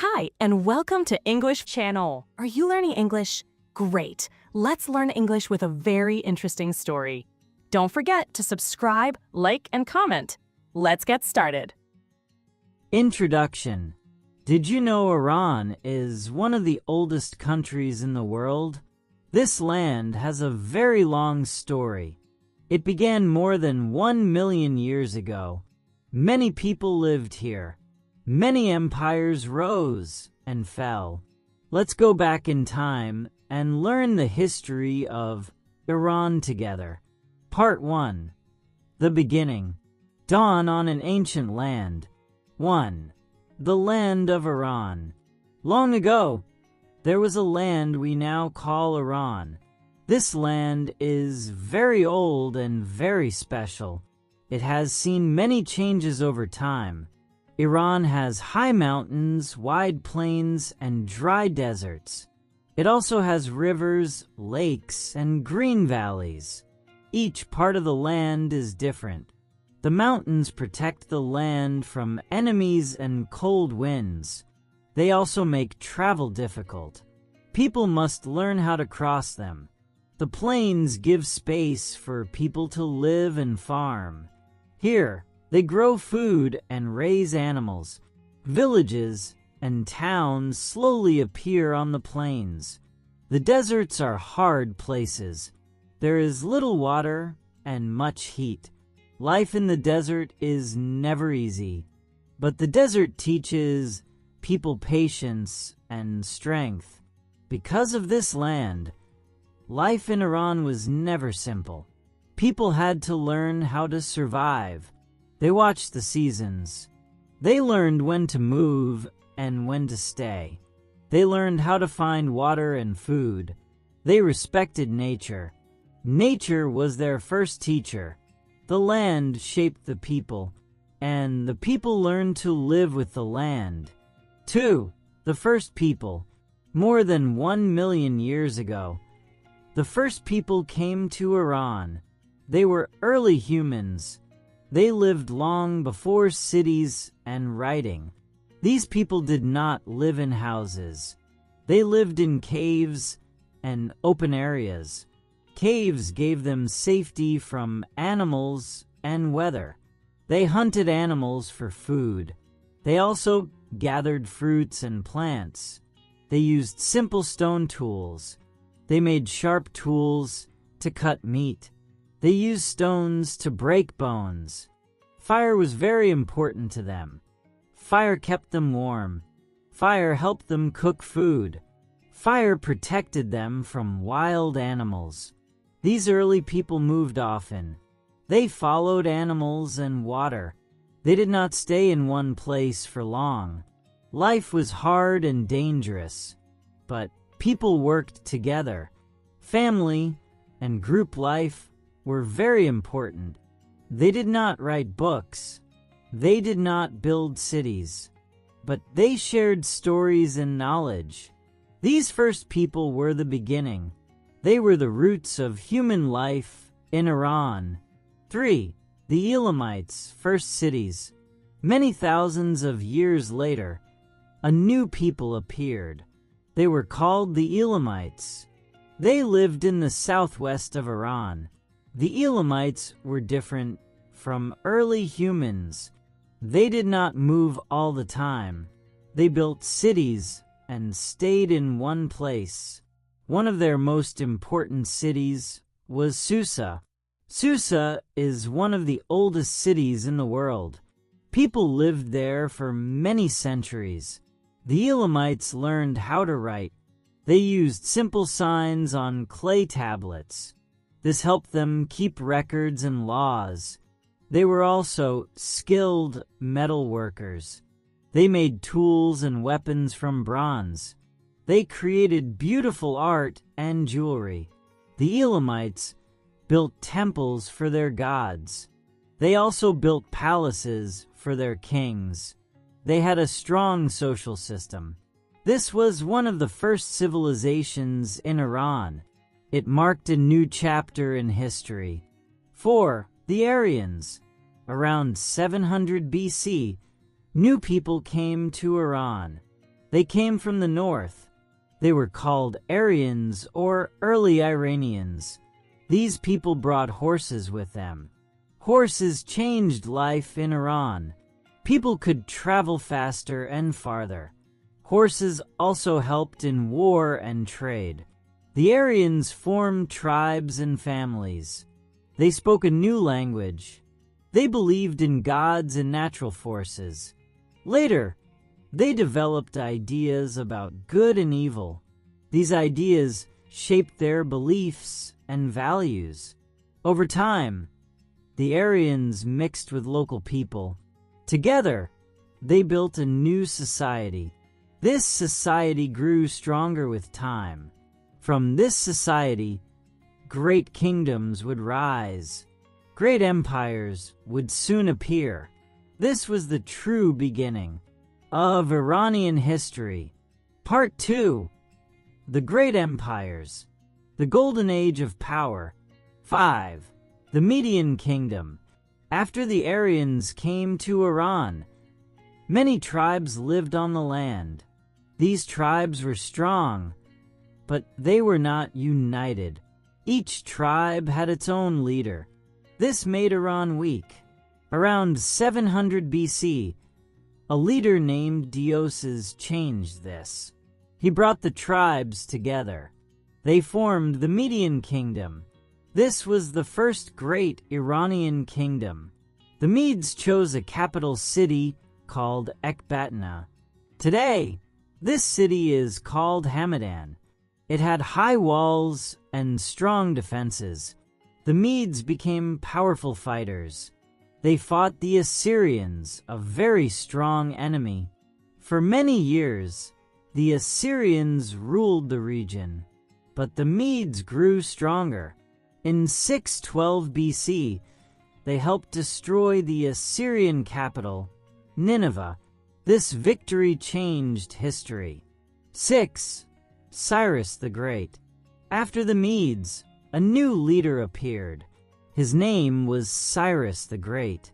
Hi, and welcome to English channel. Are you learning English? Great. Let's learn English with a very interesting story. Don't forget to subscribe, like, and comment. Let's get started. Introduction. Did you know Iran is one of the oldest countries in the world? This land has a very long story. It began more than 1 million years ago. Many people lived here. Many empires rose and fell. Let's go back in time and learn the history of Iran together. Part 1. The beginning. Dawn on an ancient land. 1. The land of Iran. Long ago, there was a land we now call Iran. This land is very old and very special. It has seen many changes over time. Iran has high mountains, wide plains, and dry deserts. It also has rivers, lakes, and green valleys. Each part of the land is different. The mountains protect the land from enemies and cold winds. They also make travel difficult. People must learn how to cross them. The plains give space for people to live and farm. Here, they grow food and raise animals. Villages and towns slowly appear on the plains. The deserts are hard places. There is little water and much heat. Life in the desert is never easy. But the desert teaches people patience and strength. Because of this land, life in Iran was never simple. People had to learn how to survive. They watched the seasons. They learned when to move and when to stay. They learned how to find water and food. They respected nature. Nature was their first teacher. The land shaped the people, and the people learned to live with the land. 2. The first people. More than 1 million years ago, the first people came to Iran. They were early humans. They lived long before cities and writing. These people did not live in houses. They lived in caves and open areas. Caves gave them safety from animals and weather. They hunted animals for food. They also gathered fruits and plants. They used simple stone tools. They made sharp tools to cut meat. They used stones to break bones. Fire was very important to them. Fire kept them warm. Fire helped them cook food. Fire protected them from wild animals. These early people moved often. They followed animals and water. They did not stay in one place for long. Life was hard and dangerous, but people worked together. Family and group life were very important. They did not write books. They did not build cities, but they shared stories and knowledge. These first people were the beginning. They were the roots of human life in Iran. 3. The Elamites' first cities. Many thousands of years later, a new people appeared. They were called the Elamites. They lived in the southwest of Iran. The Elamites were different from early humans. They did not move all the time. They built cities and stayed in one place. One of their most important cities was Susa. Susa is one of the oldest cities in the world. People lived there for many centuries. The Elamites learned how to write. They used simple signs on clay tablets. This helped them keep records and laws. They were also skilled metal workers. They made tools and weapons from bronze. They created beautiful art and jewelry. The Elamites built temples for their gods. They also built palaces for their kings. They had a strong social system. This was one of the first civilizations in Iran. It marked a new chapter in history. 4. The Aryans. Around 700 BC, new people came to Iran. They came from the north. They were called Aryans or early Iranians. These people brought horses with them. Horses changed life in Iran. People could travel faster and farther. Horses also helped in war and trade. The Aryans formed tribes and families. They spoke a new language. They believed in gods and natural forces. Later, they developed ideas about good and evil. These ideas shaped their beliefs and values. Over time, the Aryans mixed with local people. Together, they built a new society. This society grew stronger with time. From this society, great kingdoms would rise. Great empires would soon appear. This was the true beginning of Iranian history. Part 2. The Great Empires. The Golden Age of Power. 5. The Median Kingdom. After the Aryans came to Iran, many tribes lived on the land. These tribes were strong, but they were not united. Each tribe had its own leader. This made Iran weak. Around 700 BC, a leader named Deioces changed this. He brought the tribes together. They formed the Median Kingdom. This was the first great Iranian kingdom. The Medes chose a capital city called Ecbatana. Today, this city is called Hamadan. It had high walls and strong defenses. The Medes became powerful fighters. They fought the Assyrians, a very strong enemy. For many years, the Assyrians ruled the region, but the Medes grew stronger. In 612 BC, they helped destroy the Assyrian capital, Nineveh. This victory changed history. 6. Cyrus the Great. After the Medes, a new leader appeared. His name was Cyrus the Great.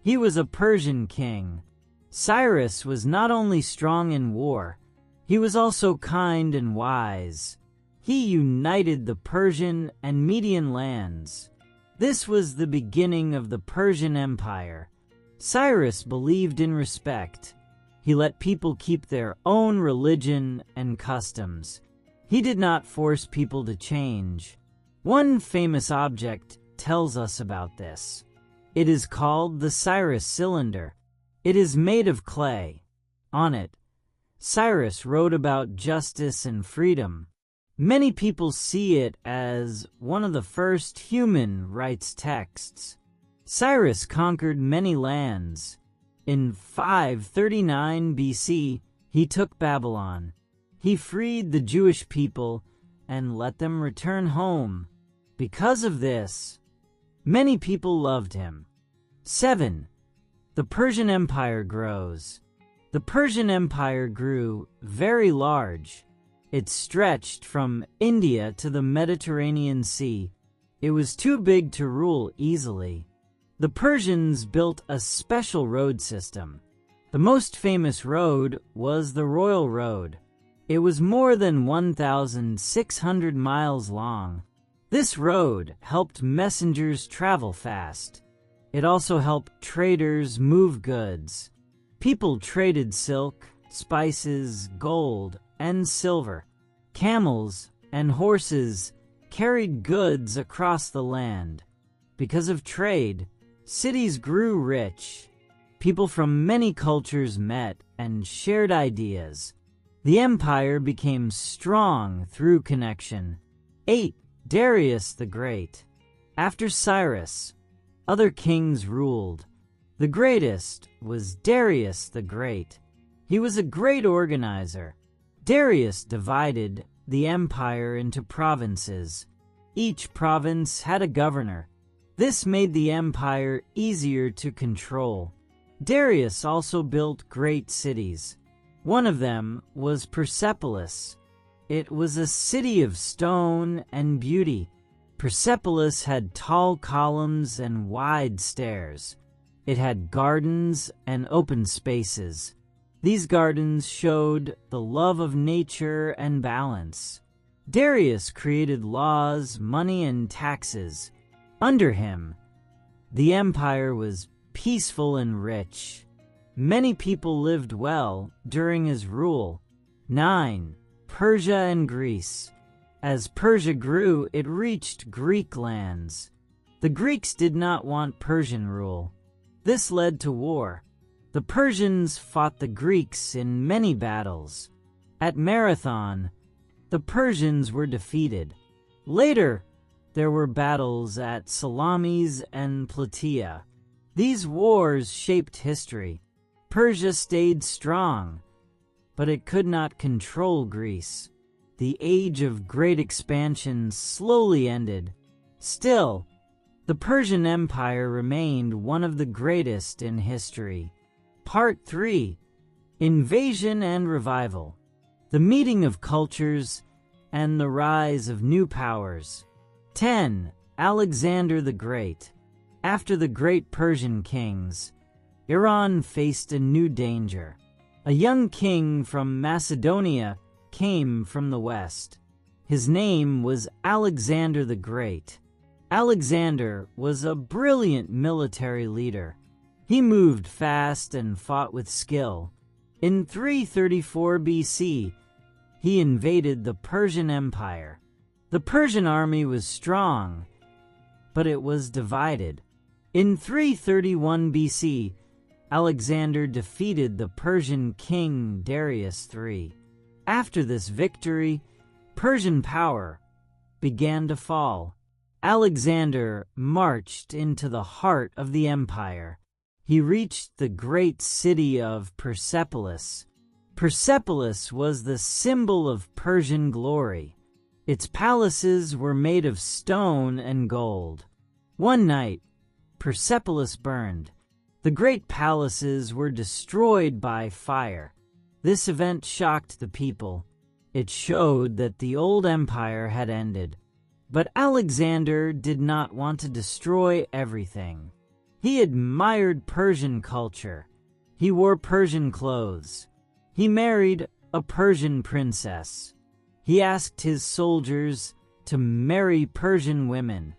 He was a Persian king. Cyrus was not only strong in war, he was also kind and wise. He united the Persian and Median lands. This was the beginning of the Persian Empire. Cyrus believed in respect. He let people keep their own religion and customs. He did not force people to change. One famous object tells us about this. It is called the Cyrus cylinder. It is made of clay. On it, Cyrus wrote about justice and freedom. Many people see it as one of the first human rights texts. Cyrus conquered many lands. In 539 BC, he took Babylon. He freed the Jewish people and let them return home. Because of this, many people loved him. 7. The Persian Empire grows. The Persian Empire grew very large. It stretched from India to the Mediterranean Sea. It was too big to rule easily. The Persians built a special road system. The most famous road was the Royal Road. It was more than 1,600 miles long. This road helped messengers travel fast. It also helped traders move goods. People traded silk, spices, gold, and silver. Camels and horses carried goods across the land. Because of trade, cities grew rich. People from many cultures met and shared ideas. The empire became strong through connection. 8. Darius the Great. After Cyrus, other kings ruled. The greatest was Darius the Great. He was a great organizer. Darius divided the empire into provinces. Each province had a governor. This made the empire easier to control. Darius also built great cities. One of them was Persepolis. It was a city of stone and beauty. Persepolis had tall columns and wide stairs. It had gardens and open spaces. These gardens showed the love of nature and balance. Darius created laws, money, and taxes. Under him, the empire was peaceful and rich. Many people lived well during his rule. 9. Persia and Greece. As Persia grew, it reached Greek lands. The Greeks did not want Persian rule. This led to war. The Persians fought the Greeks in many battles. At Marathon, the Persians were defeated. Later, there were battles at Salamis and Plataea. These wars shaped history. Persia stayed strong, but it could not control Greece. The age of great expansion slowly ended. Still, the Persian Empire remained one of the greatest in history. Part 3. Invasion and Revival. The meeting of cultures and the rise of new powers. 10. Alexander the Great. After the great Persian kings, Iran faced a new danger. A young king from Macedonia came from the west. His name was Alexander the Great. Alexander was a brilliant military leader. He moved fast and fought with skill. In 334 BC, he invaded the Persian Empire. The Persian army was strong, but it was divided. In 331 BC, Alexander defeated the Persian king Darius III. After this victory, Persian power began to fall. Alexander marched into the heart of the empire. He reached the great city of Persepolis. Persepolis was the symbol of Persian glory. Its palaces were made of stone and gold. One night, Persepolis burned. The great palaces were destroyed by fire. This event shocked the people. It showed that the old empire had ended. But Alexander did not want to destroy everything. He admired Persian culture. He wore Persian clothes. He married a Persian princess. He asked his soldiers to marry Persian women.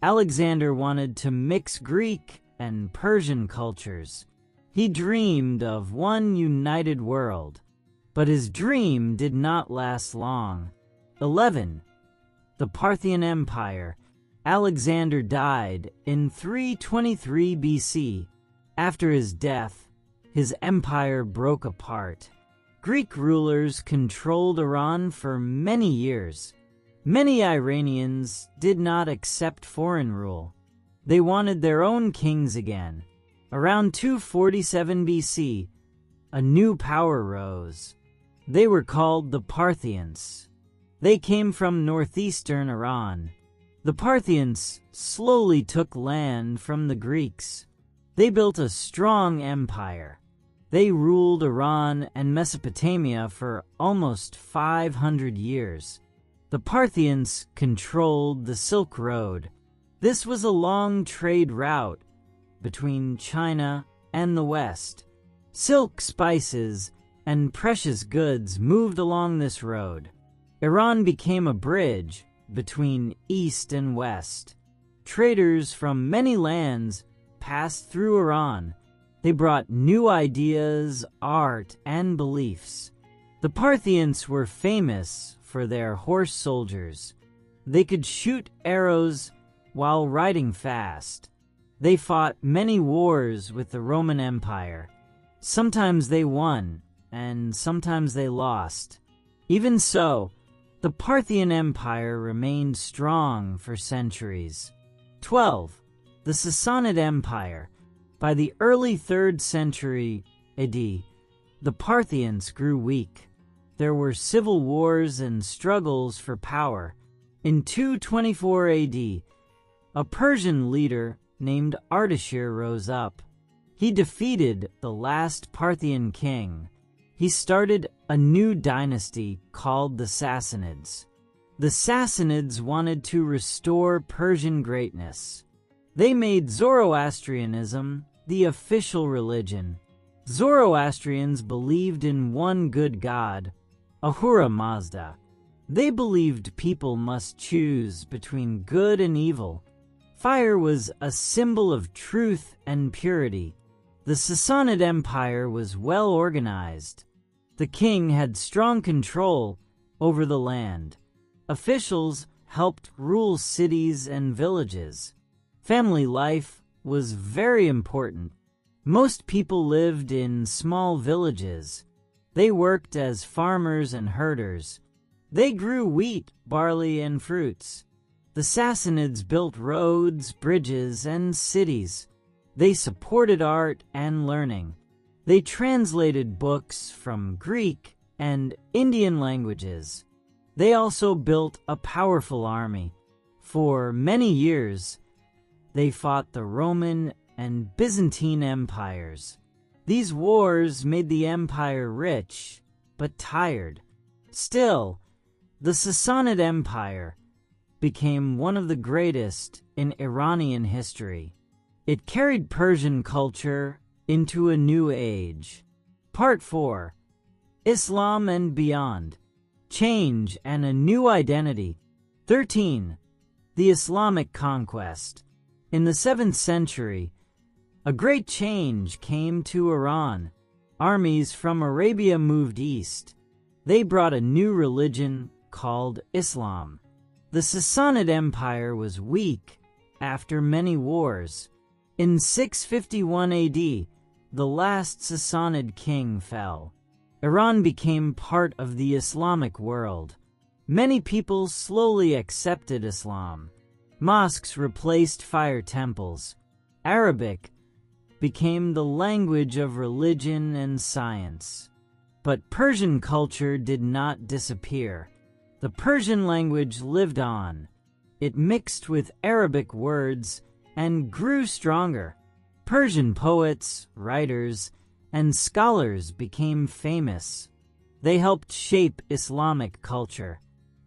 Alexander wanted to mix Greek and Persian cultures. He dreamed of one united world, but his dream did not last long. 11. The Parthian Empire. Alexander died in 323 BC. After his death, his empire broke apart. Greek rulers controlled Iran for many years. Many Iranians did not accept foreign rule. They wanted their own kings again. Around 247 BC, a new power rose. They were called the Parthians. They came from northeastern Iran. The Parthians slowly took land from the Greeks. They built a strong empire. They ruled Iran and Mesopotamia for almost 500 years. The Parthians controlled the Silk Road. This was a long trade route between China and the West. Silk, spices, and precious goods moved along this road. Iran became a bridge between East and West. Traders from many lands passed through Iran. They brought new ideas, art, and beliefs. The Parthians were famous for their horse soldiers. They could shoot arrows while riding fast. They fought many wars with the Roman Empire. Sometimes they won, and sometimes they lost. Even so, the Parthian Empire remained strong for centuries. 12. The Sassanid Empire. By the early 3rd century AD, the Parthians grew weak. There were civil wars and struggles for power. In 224 AD, a Persian leader named Ardashir rose up. He defeated the last Parthian king. He started a new dynasty called the Sassanids. The Sassanids wanted to restore Persian greatness. They made Zoroastrianism the official religion. Zoroastrians believed in one good god, Ahura Mazda. They believed people must choose between good and evil. Fire was a symbol of truth and purity. The Sassanid Empire was well organized. The king had strong control over the land. Officials helped rule cities and villages. Family life was very important. Most people lived in small villages. They worked as farmers and herders. They grew wheat, barley, and fruits. The Sassanids built roads, bridges, and cities. They supported art and learning. They translated books from Greek and Indian languages. They also built a powerful army. For many years, they fought the Roman and Byzantine empires. These wars made the empire rich, but tired. Still, the Sassanid Empire became one of the greatest in Iranian history. It carried Persian culture into a new age. Part 4. Islam and Beyond. Change and a New Identity. 13. The Islamic Conquest. In the 7th century, a great change came to Iran. Armies from Arabia moved east. They brought a new religion called Islam. The Sassanid Empire was weak after many wars. In 651 AD, the last Sassanid king fell. Iran became part of the Islamic world. Many people slowly accepted Islam. Mosques replaced fire temples. Arabic became the language of religion and science. But Persian culture did not disappear. The Persian language lived on. It mixed with Arabic words and grew stronger. Persian poets, writers, and scholars became famous. They helped shape Islamic culture.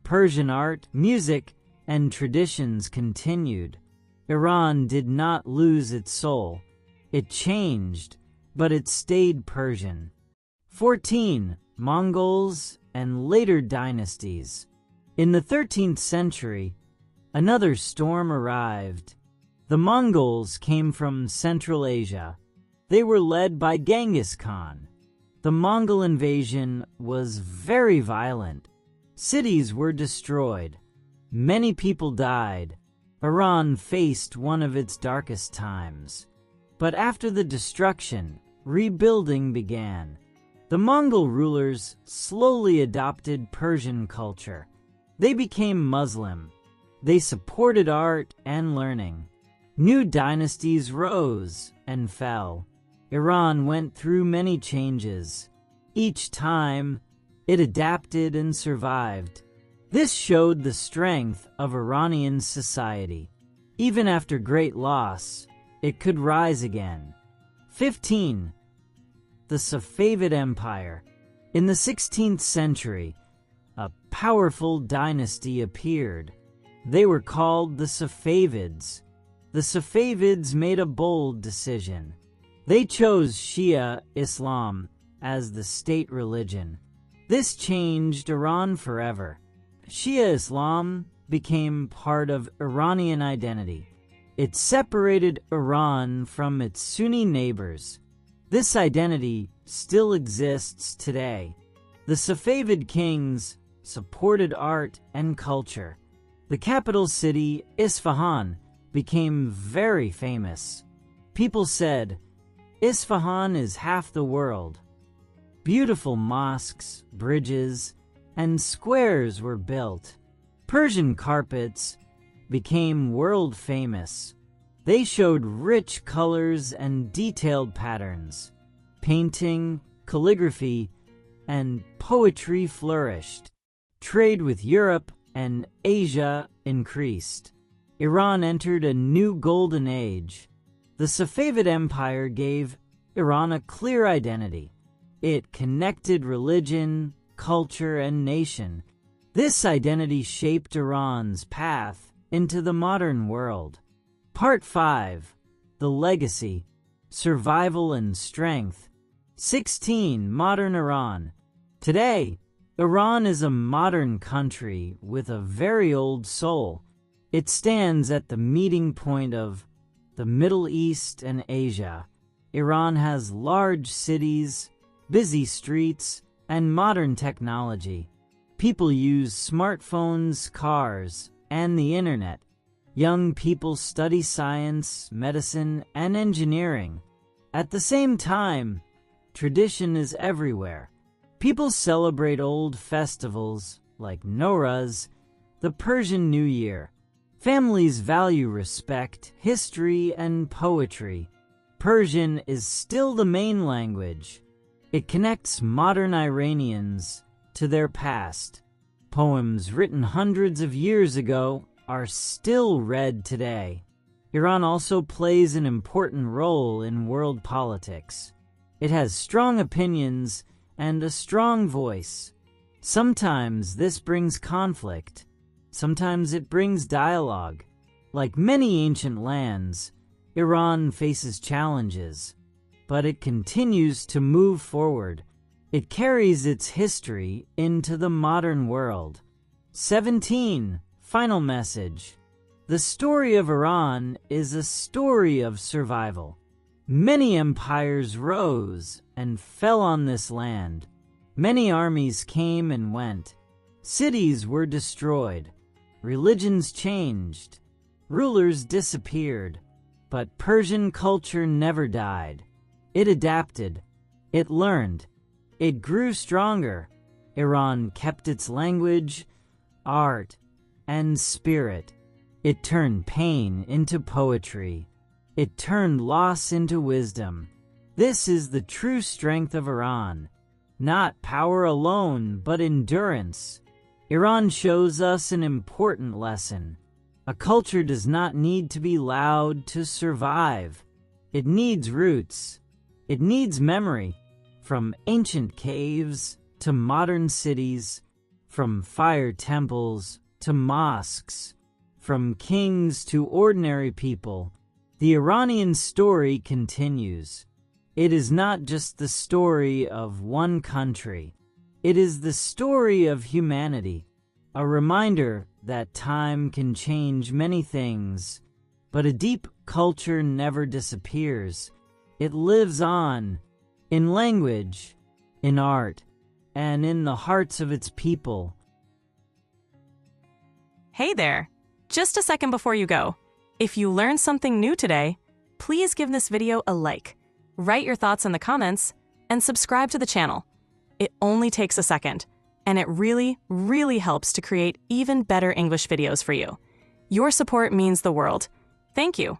Persian art, music, and traditions continued. Iran did not lose its soul. It changed, but it stayed Persian. 14. Mongols and later dynasties. In the 13th century, another storm arrived. The Mongols came from Central Asia. They were led by Genghis Khan. The Mongol invasion was very violent. Cities were destroyed. Many people died. Iran faced one of its darkest times. But after the destruction, rebuilding began. The Mongol rulers slowly adopted Persian culture. They became Muslim. They supported art and learning. New dynasties rose and fell. Iran went through many changes. Each time, it adapted and survived. This showed the strength of Iranian society. Even after great loss, it could rise again. 15. The Safavid Empire. In the 16th century, a powerful dynasty appeared. They were called the Safavids. The Safavids made a bold decision. They chose Shia Islam as the state religion. This changed Iran forever. Shia Islam became part of Iranian identity. It separated Iran from its Sunni neighbors. This identity still exists today. The Safavid kings supported art and culture. The capital city, Isfahan, became very famous. People said, "Isfahan is half the world." Beautiful mosques, bridges, and squares were built. Persian carpets became world famous. They showed rich colors and detailed patterns. Painting, calligraphy, and poetry flourished. Trade with Europe and Asia increased. Iran entered a new golden age. The Safavid Empire gave Iran a clear identity. It connected religion, culture, and nation. This identity shaped Iran's path into the modern world. Part 5. The Legacy, Survival and Strength. 16. Modern Iran. Today, Iran is a modern country with a very old soul. It stands at the meeting point of the Middle East and Asia. Iran has large cities, busy streets, and modern technology. People use smartphones, cars, and the internet. Young people study science, medicine, and engineering. At the same time, tradition is everywhere. People celebrate old festivals like Nowruz, the Persian New Year. Families value respect, history, and poetry. Persian is still the main language. It connects modern Iranians to their past. Poems written hundreds of years ago are still read today. Iran also plays an important role in world politics. It has strong opinions and a strong voice. Sometimes this brings conflict. Sometimes it brings dialogue. Like many ancient lands, Iran faces challenges, but it continues to move forward. It carries its history into the modern world. 17. Final message. The story of Iran is a story of survival. Many empires rose and fell on this land. Many armies came and went. Cities were destroyed. Religions changed. Rulers disappeared. But Persian culture never died. It adapted. It learned. It grew stronger. Iran kept its language, art, and spirit. It turned pain into poetry. It turned loss into wisdom. This is the true strength of Iran. Not power alone, but endurance. Iran shows us an important lesson. A culture does not need to be loud to survive. It needs roots. It needs memory. From ancient caves to modern cities, from fire temples to mosques, from kings to ordinary people, the Iranian story continues. It is not just the story of one country. It is the story of humanity, a reminder that time can change many things, but a deep culture never disappears. It lives on, in language, in art, and in the hearts of its people. Hey there! Just a second before you go. If you learned something new today, please give this video a like, write your thoughts in the comments, and subscribe to the channel. It only takes a second, and it really, really helps to create even better English videos for you. Your support means the world. Thank you.